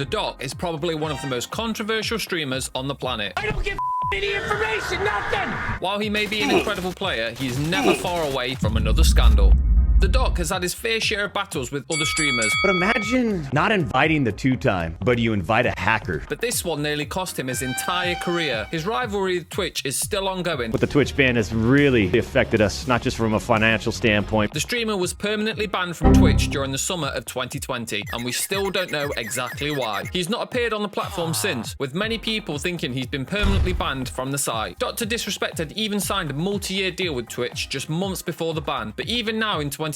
The Doc is probably one of the most controversial streamers on the planet. I don't give any information, nothing! While he may be an incredible player, he is never far away from another scandal. The Doc has had his fair share of battles with other streamers. But imagine not inviting the two-time, but you invite a hacker. But this one nearly cost him his entire career. His rivalry with Twitch is still ongoing. But the Twitch ban has really affected us, not just from a financial standpoint. The streamer was permanently banned from Twitch during the summer of 2020, and we still don't know exactly why. He's not appeared on the platform since, with many people thinking he's been permanently banned from the site. drdisrespect had even signed a multi-year deal with Twitch just months before the ban, but even now in 2022,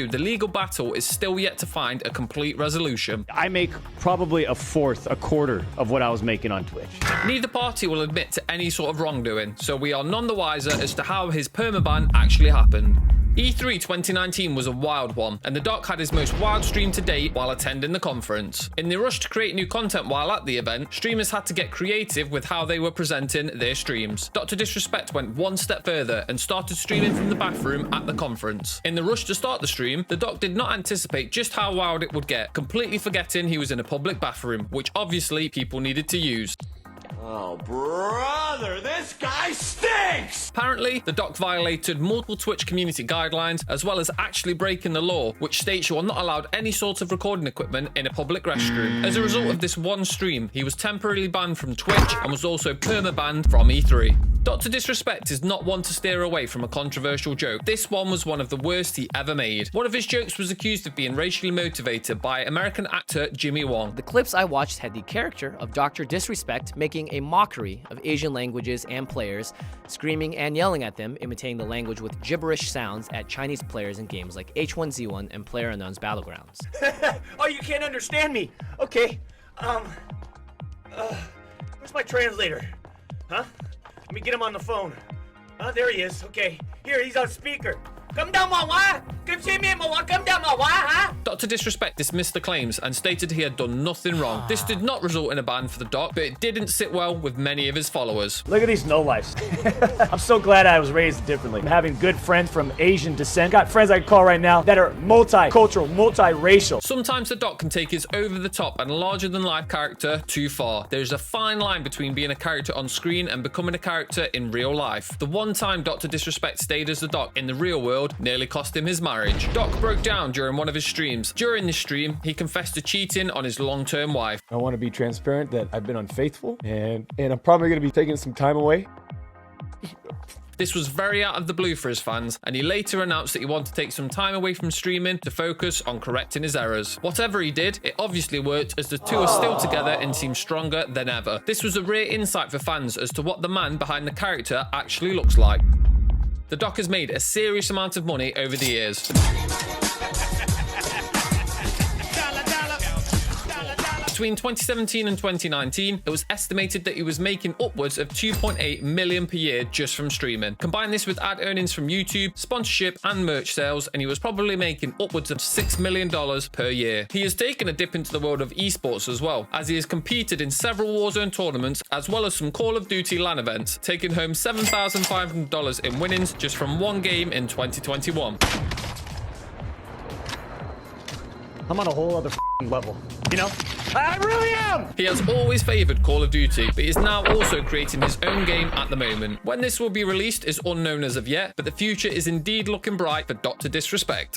the legal battle is still yet to find a complete resolution. I make probably a quarter of what I was making on Twitch. Neither party will admit to any sort of wrongdoing, so we are none the wiser as to how his permaban actually happened. E3 2019 was a wild one, and the Doc had his most wild stream to date while attending the conference. In the rush to create new content while at the event, streamers had to get creative with how they were presenting their streams. drdisrespect went one step further and started streaming from the bathroom at the conference. In the rush to start the stream, the Doc did not anticipate just how wild it would get, completely forgetting he was in a public bathroom, which obviously people needed to use. Oh, brother, this guy stinks! Apparently, the Doc violated multiple Twitch community guidelines, as well as actually breaking the law, which states you are not allowed any sort of recording equipment in a public restroom. As a result of this one stream, he was temporarily banned from Twitch and was also perma-banned from E3. drdisrespect is not one to steer away from a controversial joke. This one was one of the worst he ever made. One of his jokes was accused of being racially motivated by American actor Jimmy Wong. The clips I watched had the character of Dr. Disrespect making a mockery of Asian languages and players, screaming and yelling at them, imitating the language with gibberish sounds at Chinese players in games like H1Z1 and PlayerUnknown's Battlegrounds. Oh, you can't understand me. Okay. Where's my translator? Huh? Let me get him on the phone. Oh, there he is. Okay. Here, he's on speaker. Come down, huh? drdisrespect dismissed the claims and stated he had done nothing wrong. This did not result in a ban for the Doc, but it didn't sit well with many of his followers. Look at these no-lifes. I'm so glad I was raised differently. I'm having good friends from Asian descent. Got friends I can call right now that are multicultural, multiracial. Sometimes the Doc can take his over-the-top and larger-than-life character too far. There's a fine line between being a character on screen and becoming a character in real life. The one time drdisrespect stayed as the Doc in the real world nearly cost him his marriage. Doc broke down during one of his streams. During this stream, he confessed to cheating on his long-term wife. I want to be transparent that I've been unfaithful and I'm probably going to be taking some time away. This was very out of the blue for his fans, and he later announced that he wanted to take some time away from streaming to focus on correcting his errors. Whatever he did, it obviously worked, as the two are still together and seem stronger than ever. This was a rare insight for fans as to what the man behind the character actually looks like. The Doc has made a serious amount of money over the years. Between 2017 and 2019, it was estimated that he was making upwards of 2.8 million per year just from streaming. Combine this with ad earnings from YouTube, sponsorship and merch sales, and he was probably making upwards of $6 million per year. He has taken a dip into the world of esports as well, as he has competed in several Warzone tournaments, as well as some Call of Duty LAN events, taking home $7,500 in winnings just from one game in 2021. I'm on a whole other level, you know? I really am! He has always favoured Call of Duty, but is now also creating his own game at the moment. When this will be released is unknown as of yet, but the future is indeed looking bright for drdisrespect.